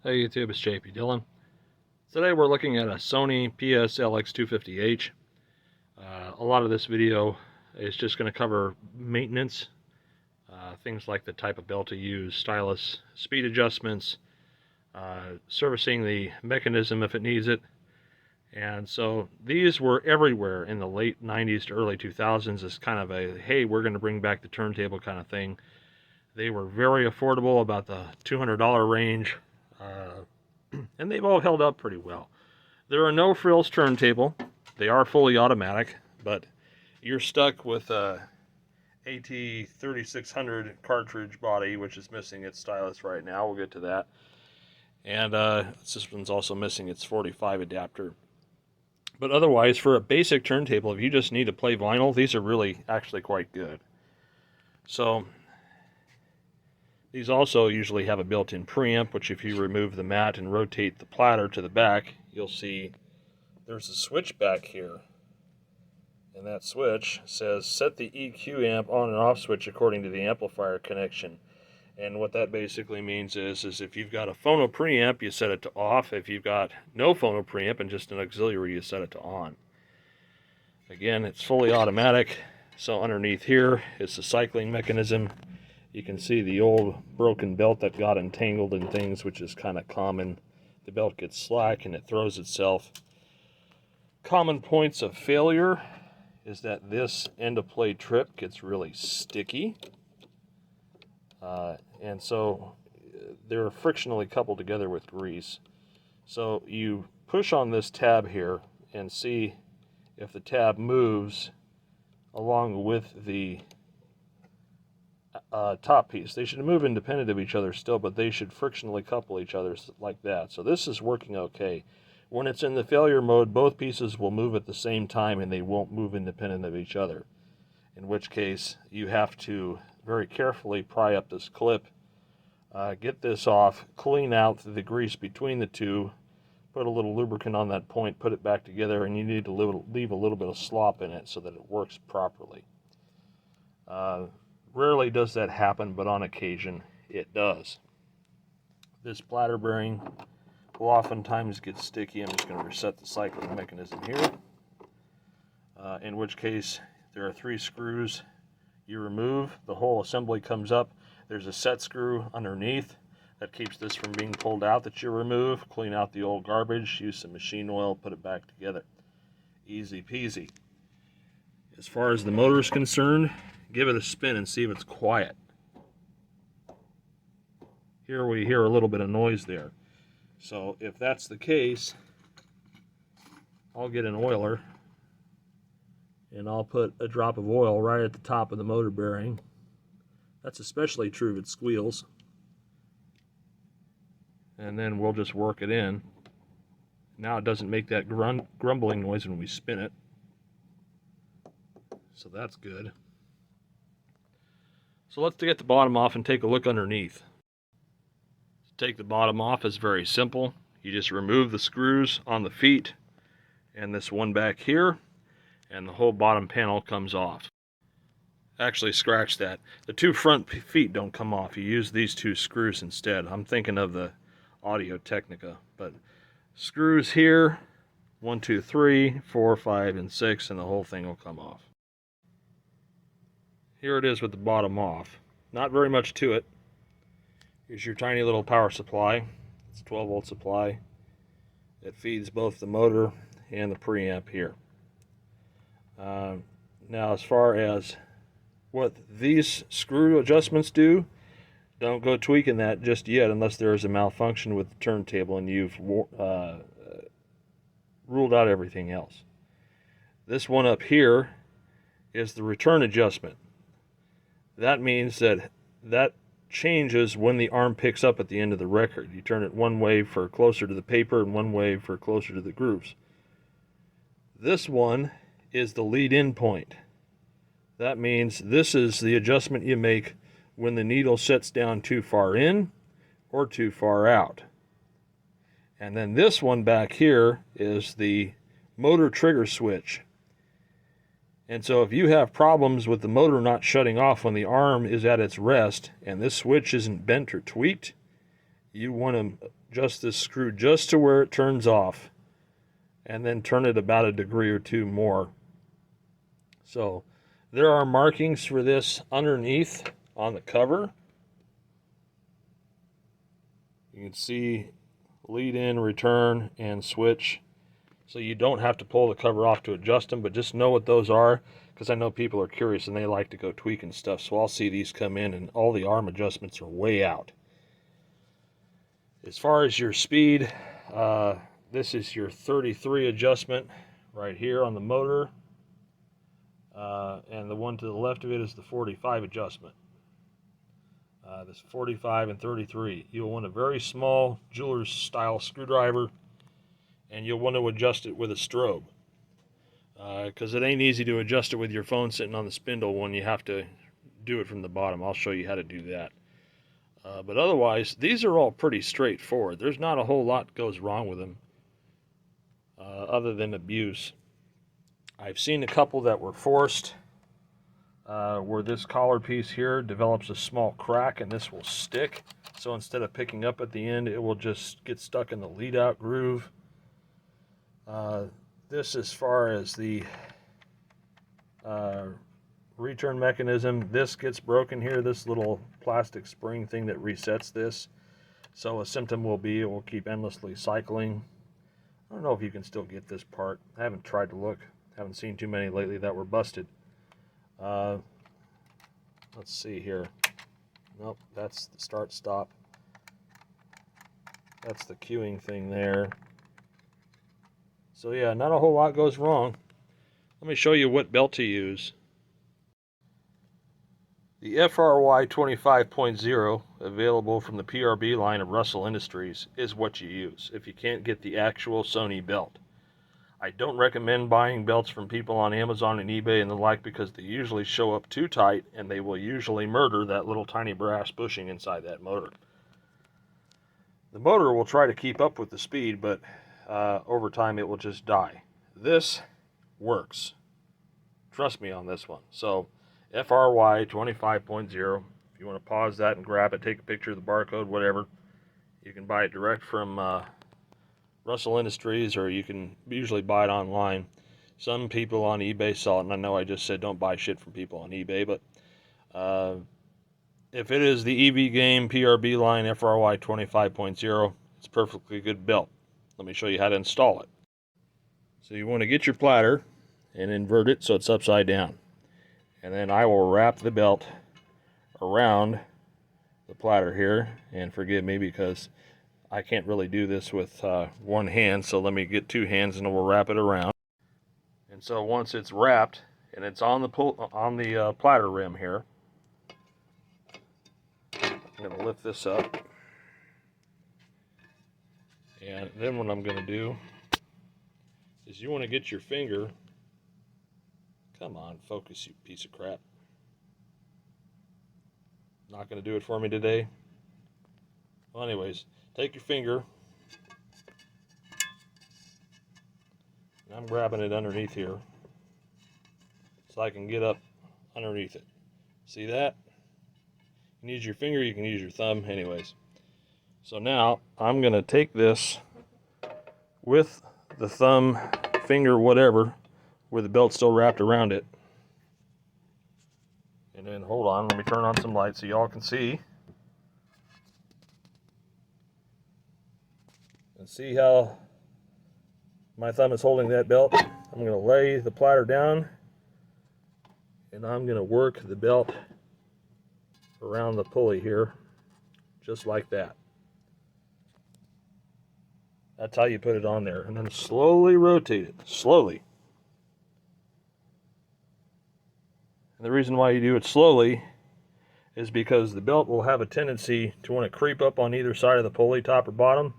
Hey YouTube, it's JP Dillon. Today we're looking at a Sony PS-LX250h. A lot of this video is just going to cover maintenance, things like the type of belt to use, stylus, speed adjustments, servicing the mechanism if it needs it. And so these were everywhere in the late 90s to early 2000s as kind of a, hey, we're going to bring back the turntable kind of thing. They were very affordable, about the $200 range. And they've all held up pretty well. There are no frills turntable. They are fully automatic, but you're stuck with a AT3600 cartridge body, which is missing its stylus right now. We'll get to that. And this one's also missing its 45 adapter. But otherwise, for a basic turntable, if you just need to play vinyl, these are really actually quite good. So these also usually have a built-in preamp, which if you remove the mat and rotate the platter to the back, you'll see there's a switch back here. And that switch says set the EQ amp on and off switch according to the amplifier connection. And what that basically means is if you've got a phono preamp, you set it to off. If you've got no phono preamp and just an auxiliary, you set it to on. Again, it's fully automatic. So underneath here is the cycling mechanism. You can see the old broken belt that got entangled in things, which is kind of common. The belt gets slack and it throws itself. Common points of failure is that this end of play trip gets really sticky. And so they're frictionally coupled together with grease. So you push on this tab here and see if the tab moves along with the top piece. They should move independent of each other still, but they should frictionally couple each other like that. So this is working okay. When it's in the failure mode, both pieces will move at the same time and they won't move independent of each other. In which case, you have to very carefully pry up this clip, get this off, clean out the grease between the two, put a little lubricant on that point, put it back together, and you need to leave a little bit of slop in it so that it works properly. Rarely does that happen, but on occasion it does. This platter bearing will oftentimes get sticky. I'm just going to reset the cycling mechanism here. In which case, there are 3 screws you remove. The whole assembly comes up. There's a set screw underneath that keeps this from being pulled out that you remove. Clean out the old garbage, use some machine oil, put it back together. Easy peasy. As far as the motor is concerned, give it a spin and see if it's quiet. Here we hear a little bit of noise there. So if that's the case, I'll get an oiler and I'll put a drop of oil right at the top of the motor bearing. That's especially true if it squeals. And then we'll just work it in. Now it doesn't make that grumbling noise when we spin it. So that's good. So let's get the bottom off and take a look underneath. To take the bottom off is very simple. You just remove the screws on the feet and this one back here, and the whole bottom panel comes off. Actually, scratch that. The 2 front feet don't come off. You use these 2 screws instead. I'm thinking of the audio-technica, but screws here, 1, 2, 3, 4, 5, and 6, and the whole thing will come off. Here it is with the bottom off. Not very much to it. Here's your tiny little power supply. It's a 12-volt supply. It feeds both the motor and the preamp here. Now, as far as what these screw adjustments do, don't go tweaking that just yet unless there is a malfunction with the turntable and you've ruled out everything else. This one up here is the return adjustment. That means that changes when the arm picks up at the end of the record. You turn it one way for closer to the paper and one way for closer to the grooves. This one is the lead-in point. That means this is the adjustment you make when the needle sets down too far in or too far out. And then this one back here is the motor trigger switch. And so if you have problems with the motor not shutting off when the arm is at its rest and this switch isn't bent or tweaked, you want to adjust this screw just to where it turns off, and then turn it about a degree or two more. So there are markings for this underneath on the cover. You can see lead in, return, and switch. So you don't have to pull the cover off to adjust them, but just know what those are, because I know people are curious and they like to go tweaking stuff. So I'll see these come in and all the arm adjustments are way out. As far as your speed, this is your 33 adjustment right here on the motor. And the one to the left of it is the 45 adjustment. This 45 and 33. You'll want a very small jeweler's style screwdriver, and you'll want to adjust it with a strobe, because it ain't easy to adjust it with your phone sitting on the spindle when you have to do it from the bottom. I'll show you how to do that. But otherwise, these are all pretty straightforward. There's not a whole lot goes wrong with them, other than abuse. I've seen a couple that were forced, where this collar piece here develops a small crack and this will stick. So instead of picking up at the end, it will just get stuck in the lead out groove. This, as far as the return mechanism, this gets broken here, this little plastic spring thing that resets this. So a symptom will be it will keep endlessly cycling. I don't know if you can still get this part. I haven't tried to look. Haven't seen too many lately that were busted. Let's see here. Nope, that's the start stop. That's the queuing thing there. So yeah, not a whole lot goes wrong. Let me show you what belt to use. The FRY 25.0, available from the PRB line of Russell Industries, is what you use if you can't get the actual Sony belt. I don't recommend buying belts from people on Amazon and eBay and the like, because they usually show up too tight and they will usually murder that little tiny brass bushing inside that motor. The motor will try to keep up with the speed, but over time it will just die. This works. Trust me on this one. So FRY 25.0, if you want to pause that and grab it, take a picture of the barcode, whatever, you can buy it direct from Russell Industries, or you can usually buy it online. Some people on eBay sell it, and I know I just said don't buy shit from people on eBay, but if it is the EV Game PRB line FRY 25.0, it's a perfectly good belt. Let me show you how to install it. So you want to get your platter and invert it so it's upside down. And then I will wrap the belt around the platter here, and forgive me because I can't really do this with one hand, so let me get two hands and we'll wrap it around. And so once it's wrapped and it's on the platter rim here, I'm going to lift this up. And then what I'm going to do is you want to get your finger, come on, focus, you piece of crap. Not going to do it for me today. Well, anyways, take your finger, and I'm grabbing it underneath here so I can get up underneath it. See that? You can use your finger, you can use your thumb, anyways. So now I'm going to take this with the thumb, finger, whatever, with the belt still wrapped around it. And then, hold on, let me turn on some lights so y'all can see. And see how my thumb is holding that belt? I'm going to lay the platter down, and I'm going to work the belt around the pulley here, just like that. That's how you put it on there. And then slowly rotate it, slowly. And the reason why you do it slowly is because the belt will have a tendency to want to creep up on either side of the pulley, top or bottom,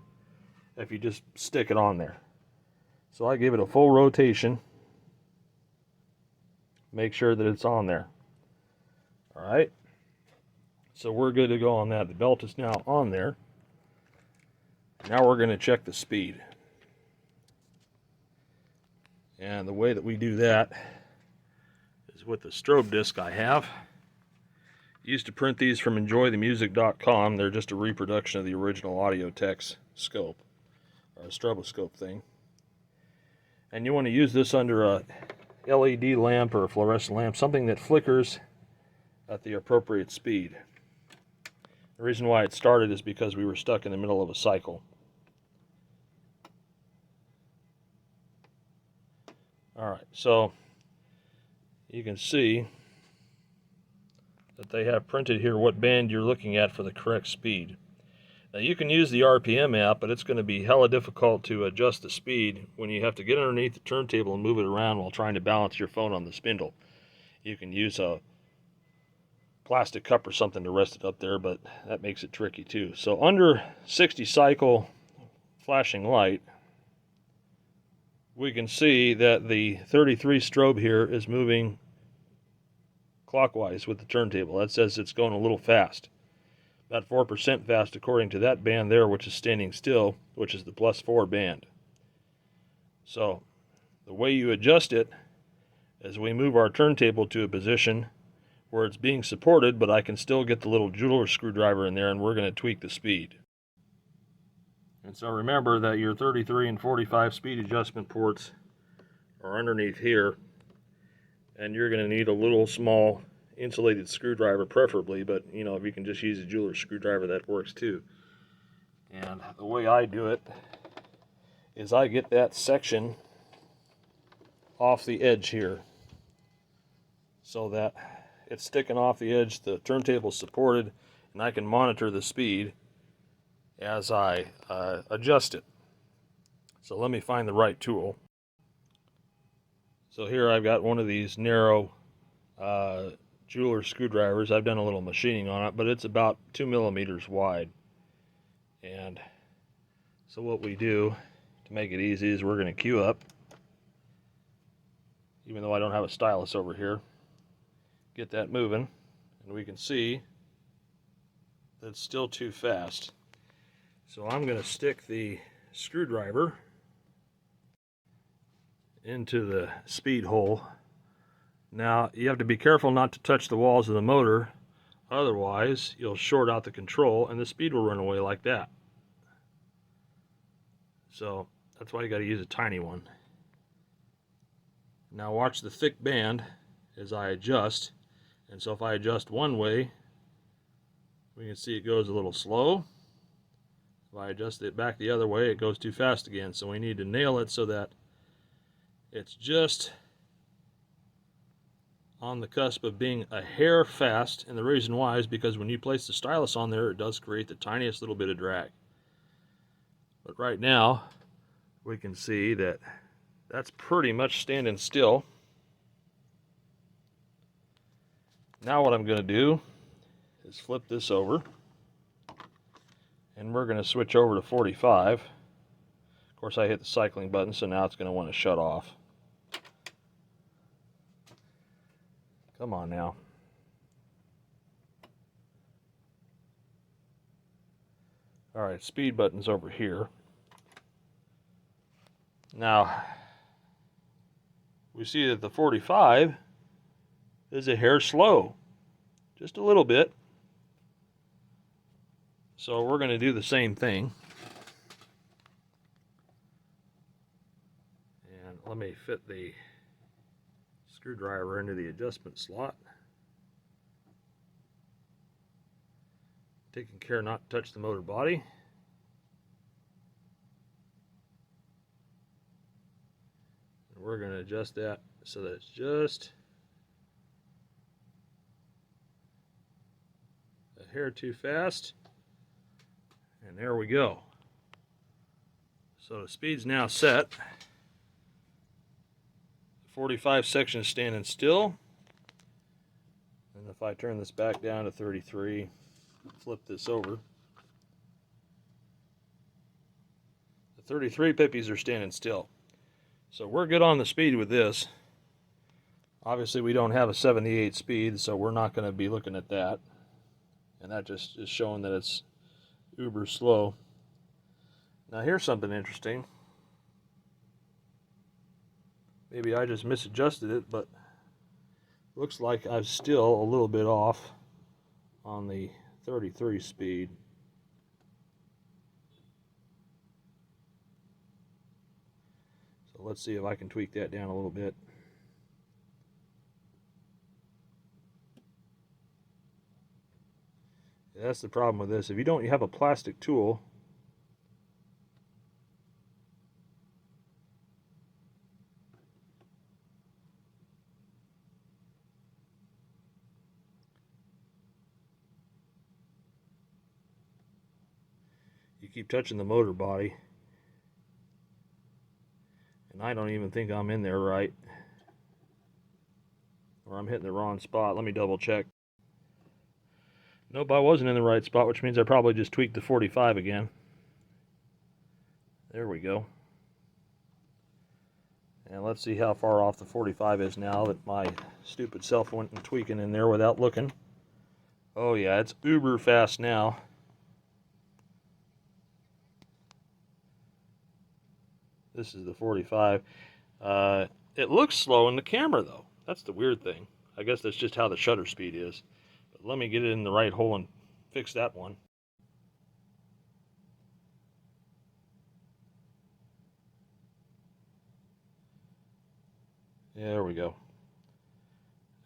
if you just stick it on there. So I give it a full rotation. Make sure that it's on there. Alright. So we're good to go on that. The belt is now on there. Now we're going to check the speed. And the way that we do that is with the strobe disc I have. Used to print these from enjoythemusic.com. They're just a reproduction of the original audio-technica scope, or a stroboscope thing. And you want to use this under a LED lamp or a fluorescent lamp, something that flickers at the appropriate speed. The reason why it started is because we were stuck in the middle of a cycle. Alright, so you can see that they have printed here what band you're looking at for the correct speed. Now you can use the RPM app, but it's going to be hella difficult to adjust the speed when you have to get underneath the turntable and move it around while trying to balance your phone on the spindle. You can use a plastic cup or something to rest it up there, but that makes it tricky too. So under 60 cycle flashing light, we can see that the 33 strobe here is moving clockwise with the turntable. That says it's going a little fast. About 4% fast according to that band there, which is standing still, which is the +4 band. So the way you adjust it is we move our turntable to a position where it's being supported, but I can still get the little jeweler screwdriver in there, and we're going to tweak the speed. And so remember that your 33 and 45 speed adjustment ports are underneath here, and you're going to need a little small insulated screwdriver preferably, but you know, if you can just use a jeweler screwdriver, that works too. And the way I do it is I get that section off the edge here so that it's sticking off the edge, the turntable is supported, and I can monitor the speed as I adjust it. So let me find the right tool. So here I've got one of these narrow jeweler screwdrivers. I've done a little machining on it, but it's about 2 millimeters wide. And so what we do to make it easy is we're going to queue up, even though I don't have a stylus over here, get that moving, and we can see that it's still too fast. So I'm going to stick the screwdriver into the speed hole. Now you have to be careful not to touch the walls of the motor, otherwise you'll short out the control and the speed will run away like that. So that's why you got to use a tiny one. Now watch the thick band as I adjust, and so if I adjust one way, we can see it goes a little slow. If I adjust it back the other way, it goes too fast again. So we need to nail it so that it's just on the cusp of being a hair fast, and the reason why is because when you place the stylus on there, it does create the tiniest little bit of drag. But right now we can see that that's pretty much standing still. Now what I'm going to do is flip this over, and we're going to switch over to 45. Of course I hit the cycling button, so now it's going to want to shut off. Come on now. Alright, speed button's over here. Now, we see that the 45 is a hair slow. Just a little bit. So we're going to do the same thing. And let me fit the screwdriver into the adjustment slot. Taking care not to touch the motor body. And we're going to adjust that so that it's just a hair too fast. And there we go. So the speed's now set. 45 section is standing still, and if I turn this back down to 33, flip this over, the 33 pippies are standing still. So we're good on the speed with this. Obviously we don't have a 78 speed, so we're not going to be looking at that, and that just is showing that it's uber slow. Now here's something interesting. Maybe I just misadjusted it, but looks like I'm still a little bit off on the 33 speed. So let's see if I can tweak that down a little bit. That's the problem with this. If you don't have a plastic tool, you keep touching the motor body, and I don't even think I'm in there right, or I'm hitting the wrong spot. Let me double check. Nope, I wasn't in the right spot, which means I probably just tweaked the 45 again. There we go. And let's see how far off the 45 is now that my stupid self went and tweaking in there without looking. Oh yeah, it's uber fast now. This is the 45. It looks slow in the camera though. That's the weird thing. I guess that's just how the shutter speed is. But let me get it in the right hole and fix that one. There we go.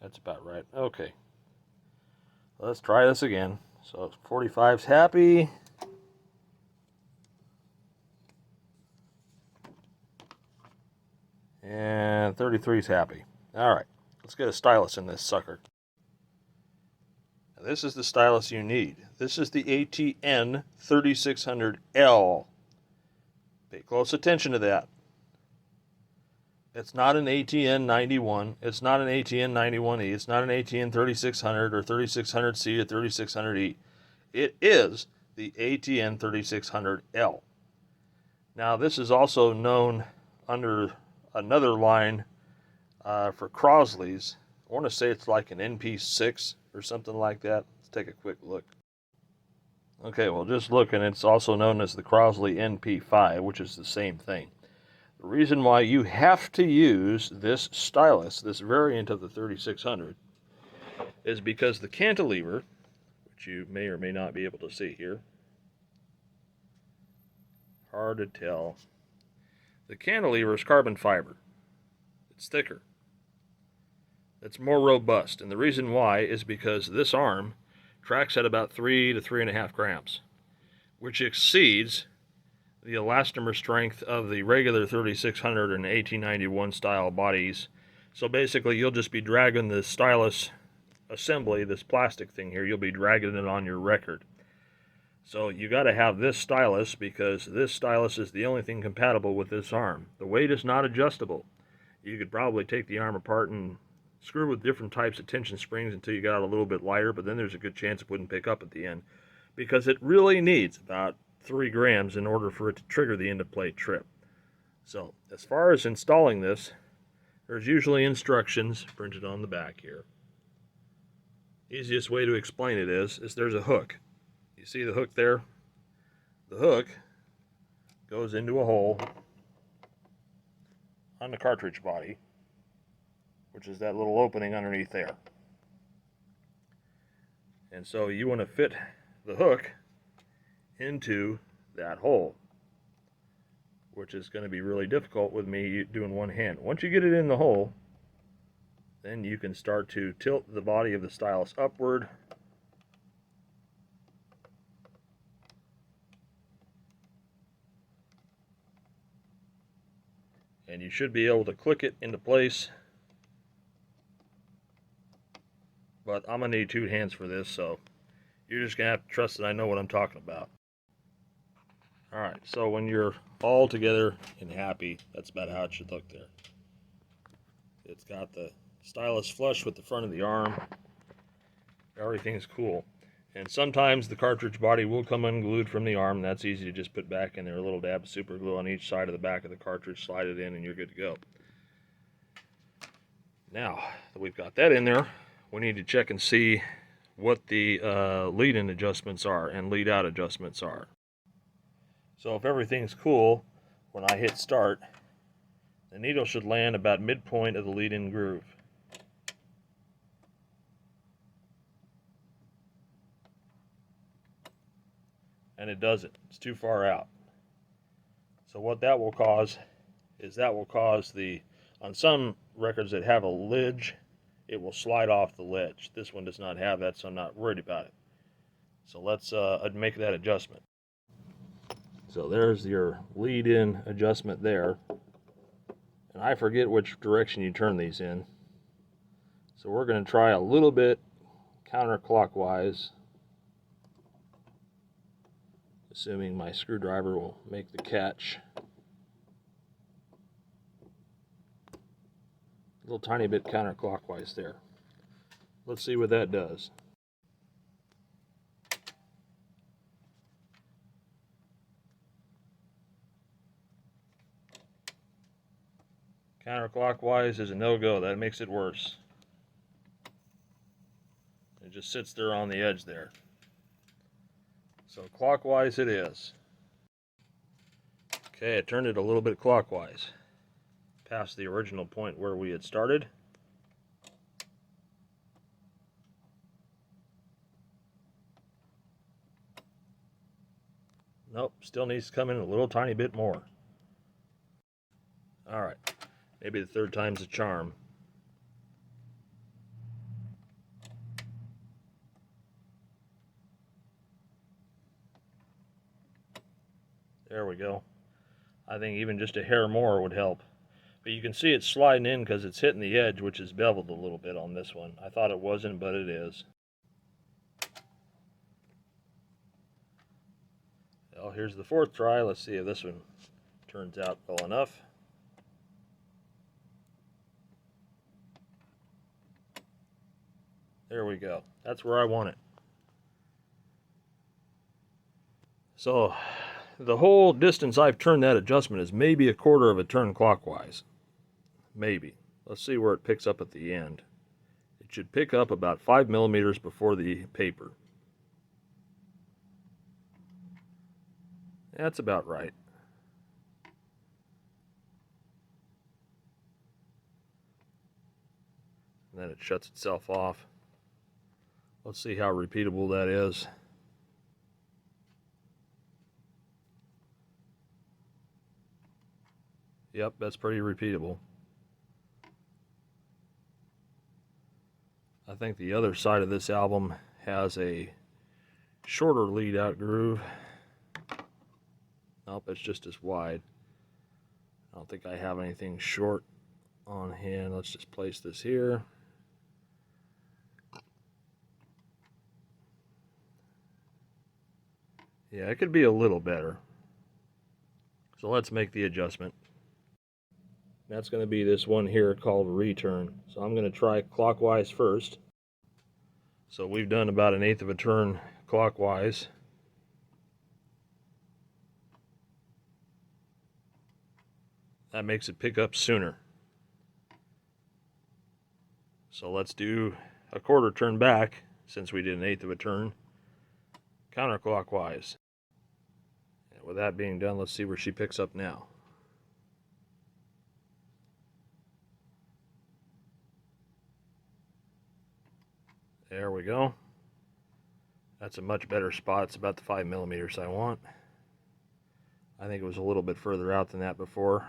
That's about right. Okay. Let's try this again. So 45's happy. And 33's happy. Alright, let's get a stylus in this sucker. Now, this is the stylus you need. This is the ATN 3600L. Pay close attention to that. It's not an ATN 91. It's not an ATN 91E. It's not an ATN 3600 or 3600C or 3600E. It is the ATN 3600L. Now, this is also known under another line for Crosley's. I want to say it's like an NP6 or something like that. Let's take a quick look. Okay, well, just looking, it's also known as the Crosley NP5, which is the same thing. The reason why you have to use this stylus, this variant of the 3600, is because the cantilever, which you may or may not be able to see here, hard to tell, the cantilever is carbon fiber. It's thicker. It's more robust, and the reason why is because this arm tracks at about 3 to 3.5 grams, which exceeds the elastomer strength of the regular 3600 and 1891 style bodies. So basically you'll just be dragging the stylus assembly, this plastic thing here, you'll be dragging it on your record. So you got to have this stylus because this stylus is the only thing compatible with this arm. The weight is not adjustable. You could probably take the arm apart and screw with different types of tension springs until you got it a little bit lighter, but then there's a good chance it wouldn't pick up at the end because it really needs about 3 grams in order for it to trigger the end of plate trip. So as far as installing this, there's usually instructions printed on the back here. Easiest way to explain it is there's a hook. You see the hook there? The hook goes into a hole on the cartridge body, which is that little opening underneath there. And so you want to fit the hook into that hole, which is going to be really difficult with me doing one hand. Once you get it in the hole, then you can start to tilt the body of the stylus upward. And you should be able to click it into place. But I'm going to need 2 hands for this, so you're just going to have to trust that I know what I'm talking about. Alright, so when you're all together and happy, that's about how it should look there. It's got the stylus flush with the front of the arm. Everything's cool. And sometimes the cartridge body will come unglued from the arm. That's easy to just put back in there. A little dab of super glue on each side of the back of the cartridge, slide it in, and you're good to go. Now that we've got that in there, we need to check and see what the lead-in adjustments are and lead-out adjustments are. So if everything's cool, when I hit start, the needle should land about midpoint of the lead-in groove. and it doesn't. It's too far out. So what that will cause is the, on some records that have a ledge, it will slide off the ledge. This one does not have that, so I'm not worried about it. So let's make that adjustment. So there's your lead-in adjustment there. And I forget which direction you turn these in. So we're going to try a little bit counterclockwise, assuming my screwdriver will make the catch. A little tiny bit counterclockwise there. Let's see what that does. Counterclockwise is a no-go. That makes it worse. It just sits there on the edge there. So clockwise it is. Okay, I turned it a little bit clockwise, past the original point where we had started. Nope, still needs to come in a little tiny bit more. Alright, maybe the third time's a charm. There we go. I think even just a hair more would help. But you can see it's sliding in because it's hitting the edge, which is beveled a little bit on this one. I thought it wasn't, but it is. Well, here's the fourth try. Let's see if this one turns out well enough. There we go. That's where I want it. So the whole distance I've turned that adjustment is maybe a quarter of a turn clockwise. Maybe. Let's see where it picks up at the end. It should pick up about 5 millimeters before the paper. That's about right. And then it shuts itself off. Let's see how repeatable that is. Yep, that's pretty repeatable. I think the other side of this album has a shorter lead out groove. Nope, it's just as wide. I don't think I have anything short on hand. Let's just place this here. Yeah, it could be a little better. So let's make the adjustment. That's going to be this one here called return. So I'm going to try clockwise first. So we've done about 1/8 of a turn clockwise. That makes it pick up sooner. So let's do a quarter turn back, since we did 1/8 of a turn, counterclockwise. And with that being done, let's see where she picks up now. There we go. That's a much better spot. It's about the 5 millimeters I want. I think it was a little bit further out than that before.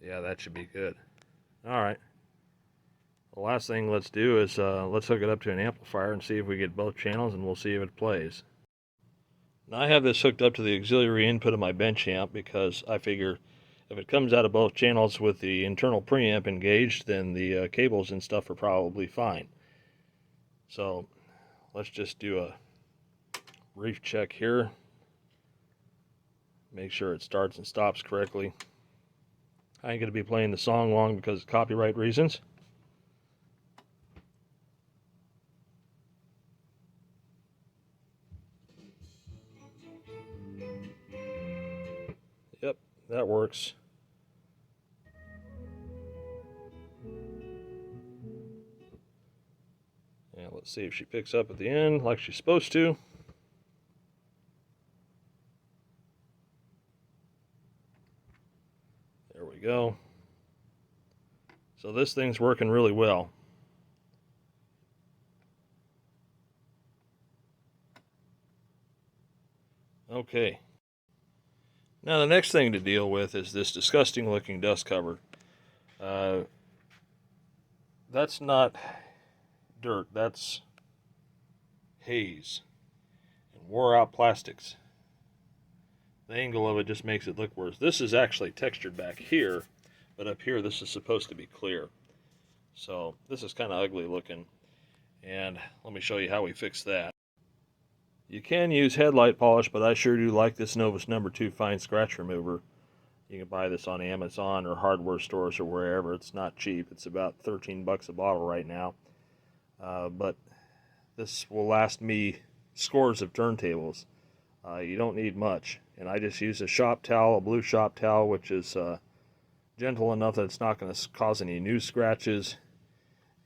Yeah, that should be good. Alright. The last thing let's do is let's hook it up to an amplifier and see if we get both channels, and we'll see if it plays. Now I have this hooked up to the auxiliary input of my bench amp because I figure if it comes out of both channels with the internal preamp engaged, then the cables and stuff are probably fine. So let's just do a brief check here. Make sure it starts and stops correctly. I ain't going to be playing the song long because of copyright reasons. Yep, that works. And let's see if she picks up at the end like she's supposed to. So this thing's working really well. Okay. Now the next thing to deal with is this disgusting looking dust cover. That's not dirt, that's haze and wore out plastics. The angle of it just makes it look worse. This is actually textured back here, but up here this is supposed to be clear. So this is kind of ugly looking, and let me show you how we fix that. You can use headlight polish, but I sure do like this Novus No. 2 Fine Scratch Remover. You can buy this on Amazon or hardware stores or wherever. It's not cheap. It's about 13 bucks a bottle right now. But this will last me scores of turntables. You don't need much. And I just use a shop towel, a blue shop towel, which is gentle enough that it's not going to cause any new scratches.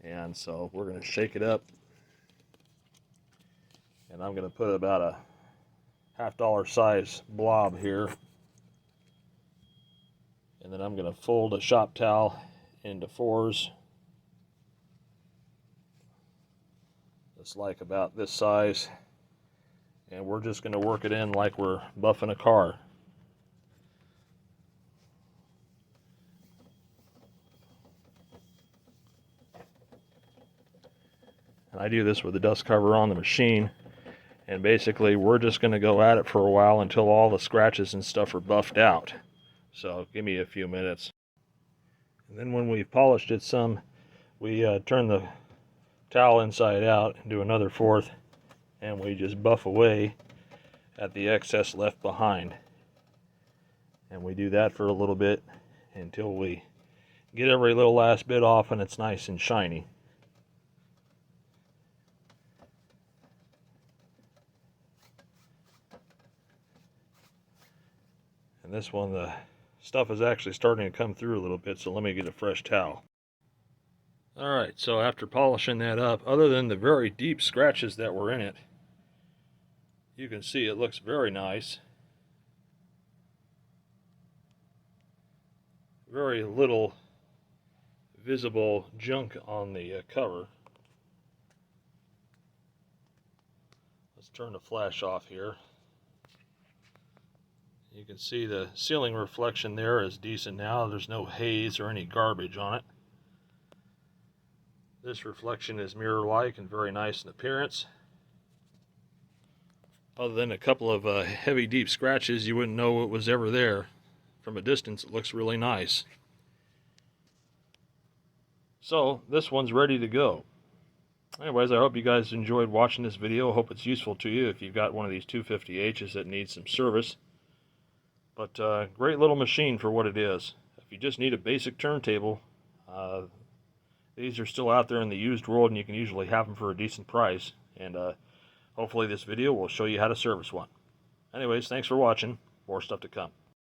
And so we're going to shake it up. And I'm going to put about a $50 size blob here. And then I'm going to fold a shop towel into fours. It's like about this size. And we're just going to work it in like we're buffing a car. And I do this with the dust cover on the machine. And basically we're just going to go at it for a while until all the scratches and stuff are buffed out. So give me a few minutes. And then when we've polished it some, we turn the towel inside out and do another fourth, and we just buff away at the excess left behind. And we do that for a little bit until we get every little last bit off and it's nice and shiny. And this one, the stuff is actually starting to come through a little bit, so let me get a fresh towel. Alright, so after polishing that up, other than the very deep scratches that were in it, you can see it looks very nice. Very little visible junk on the cover. Let's turn the flash off here. You can see the ceiling reflection there is decent now. There's no haze or any garbage on it. This reflection is mirror-like and very nice in appearance. Other than a couple of heavy deep scratches, you wouldn't know it was ever there. From a distance it looks really nice. So this one's ready to go. Anyways, I hope you guys enjoyed watching this video. I hope it's useful to you if you've got one of these 250Hs that needs some service. But great little machine for what it is. If you just need a basic turntable, these are still out there in the used world, and you can usually have them for a decent price. And hopefully this video will show you how to service one. Anyways, thanks for watching. More stuff to come.